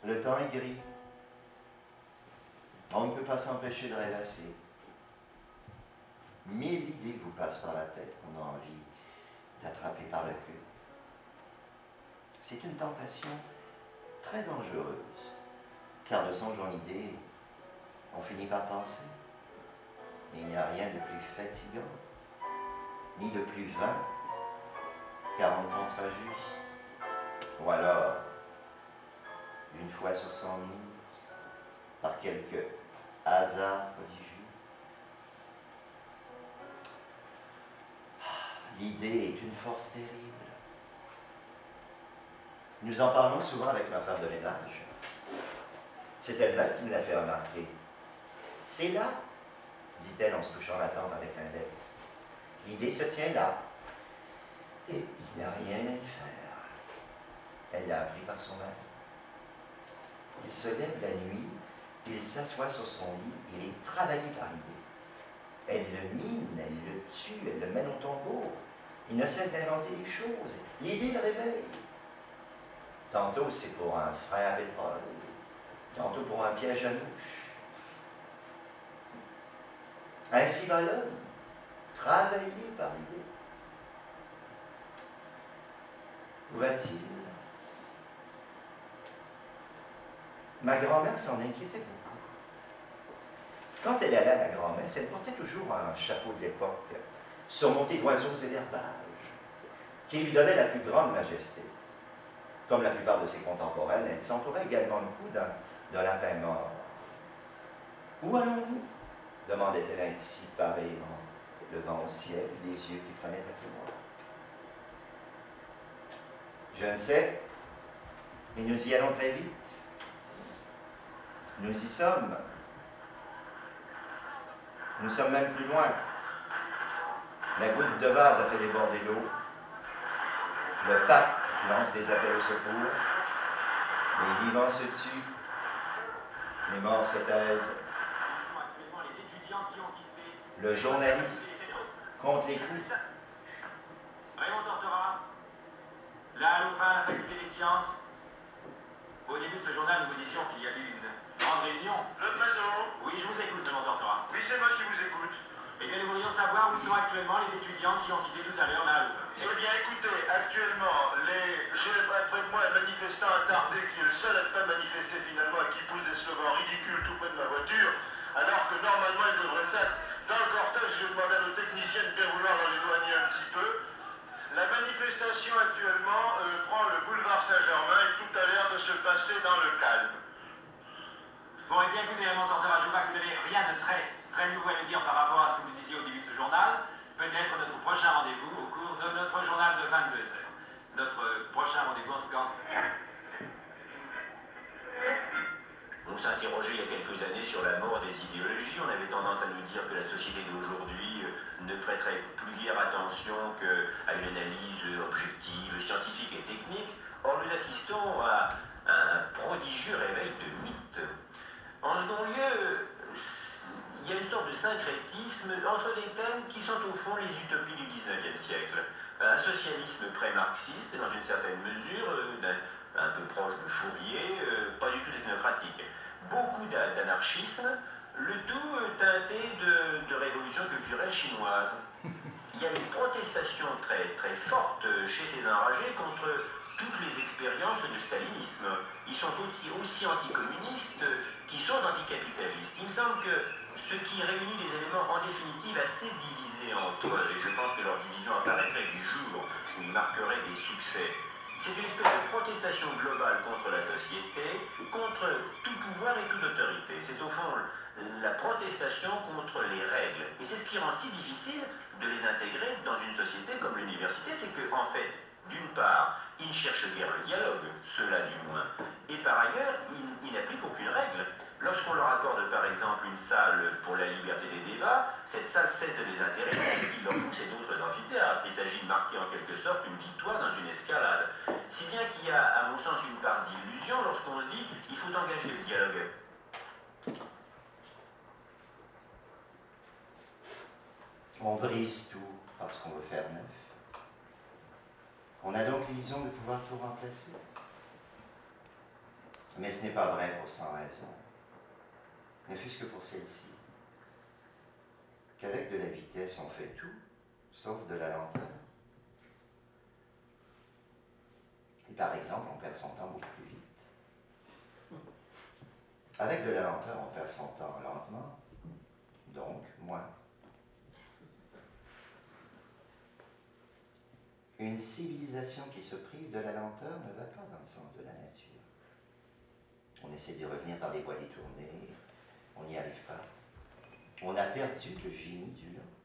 Le temps est gris. On ne peut pas s'empêcher de rêvasser. 1000 idées vous passent par la tête qu'on a envie d'attraper par le queue. C'est une tentation très dangereuse, car de songe en idée, on finit par penser. Et il n'y a rien de plus fatigant, ni de plus vain, car on ne pense pas juste. Ou alors, une fois sur 100 000, par quelque hasard prodigieux. L'idée est une force terrible. Nous en parlons souvent avec ma femme de ménage. C'est elle-même qui me l'a fait remarquer. C'est là, dit-elle en se touchant la tempe avec l'index. L'idée se tient là. Et il n'y a rien à y faire. Elle l'a appris par son mari. Il se lève la nuit, il s'assoit sur son lit, il est travaillé par l'idée. Elle le mine, elle le tue, elle le mène au tombeau. Il ne cesse d'inventer des choses. L'idée le réveille. Tantôt c'est pour un frein à pétrole, tantôt pour un piège à mouche. Ainsi va l'homme, travaillé par l'idée. Où va-t-il? Ma grand-mère s'en inquiétait beaucoup. Quand elle allait à la grand-messe, elle portait toujours un chapeau de l'époque, surmonté d'oiseaux et d'herbages, qui lui donnait la plus grande majesté. Comme la plupart de ses contemporaines, elle s'entourait également le cou d'un lapin mort. Où allons-nous? Demandait-elle ainsi, parée en levant au ciel les yeux qui prenaient à témoin. Je ne sais, mais nous y allons très vite. Nous y sommes. Nous sommes même plus loin. La goutte de vase a fait déborder l'eau. Le pape lance des appels au secours. Les vivants se tuent. Les morts se taisent. Le journaliste compte les coups. Raymond Tortora, là, Louvain, à la faculté des sciences. Au début de ce journal, nous vous disions qu'il y avait une grande réunion. Le Maison. Oui, je vous écoute, Raymond Tortora. Oui, c'est moi qui vous écoute. Eh bien, nous voudrions savoir où sont actuellement les étudiants qui ont quitté tout à l'heure la Louvain. Eh bien, écoutez, actuellement, j'ai près de moi un manifestant attardé qui est le seul à ne pas manifester finalement et qui pousse des slogans ridicules tout près de ma voiture, alors que normalement il devrait être dans le cortège. Je demande à nos techniciens de bien vouloir l'en éloigner un petit peu. La manifestation actuellement prend le boulevard Saint-Germain et tout a l'air de se passer dans le calme. Bon, eh bien, écoutez, Raymond Tortora, je vois que vous n'avez rien de très nouveau à nous dire par rapport à ce que vous disiez au début de ce journal. Peut-être notre prochain rendez-vous au cours de notre journal de 22h. Notre prochain rendez-vous, en tout cas. On s'interrogeait il y a quelques années sur la mort des idéologies. On avait tendance à nous dire que la société d'aujourd'hui ne prêterait plus guère attention qu'à une analyse objective, scientifique et technique. Or, nous assistons à un prodigieux réveil de mythes. En second lieu, il y a une sorte de syncrétisme entre des thèmes qui sont au fond les utopies du XIXe siècle. Un socialisme pré-marxiste, dans une certaine mesure, un peu proche de Fourier, pas du tout technocratique. Beaucoup d'anarchisme, le tout teinté de révolution culturelle chinoise. Il y a une protestation très forte chez ces enragés contre toutes les expériences de stalinisme. Ils sont aussi anticommunistes qu'ils sont anticapitalistes. Il me semble que ce qui réunit des éléments en définitive assez divisés entre eux, et je pense que leur division apparaîtrait du jour où ils marqueraient des succès, c'est une espèce de protestation globale contre la société, contre tout pouvoir et toute autorité. C'est au fond la protestation contre les règles. Et c'est ce qui rend si difficile de les intégrer dans une société comme l'université, c'est qu'en fait, d'une part, ils ne cherchent guère le dialogue, ceux-là du moins, et par ailleurs, ils n'appliquent aucune règle. Lorsqu'on leur accorde par exemple une salle pour la liberté des débats, cette salle cesse de les intéresser, ce qui leur pousse d'autres amphithéâtres. Il s'agit de marquer en quelque sorte une victoire dans une escalade. Si bien qu'il y a, à mon sens, une part d'illusion lorsqu'on se dit il faut engager le dialogue. On brise tout parce qu'on veut faire neuf. On a donc l'illusion de pouvoir tout remplacer. Mais ce n'est pas vrai pour 100 raisons, ne fût-ce que pour celle-ci, qu'avec de la vitesse on fait tout, sauf de la lenteur. Et par exemple, on perd son temps beaucoup plus vite. Avec de la lenteur, on perd son temps lentement, donc moins. Une civilisation qui se prive de la lenteur ne va pas dans le sens de la nature. On essaie d'y revenir par des voies détournées, on n'y arrive pas. On a perdu le génie du lent.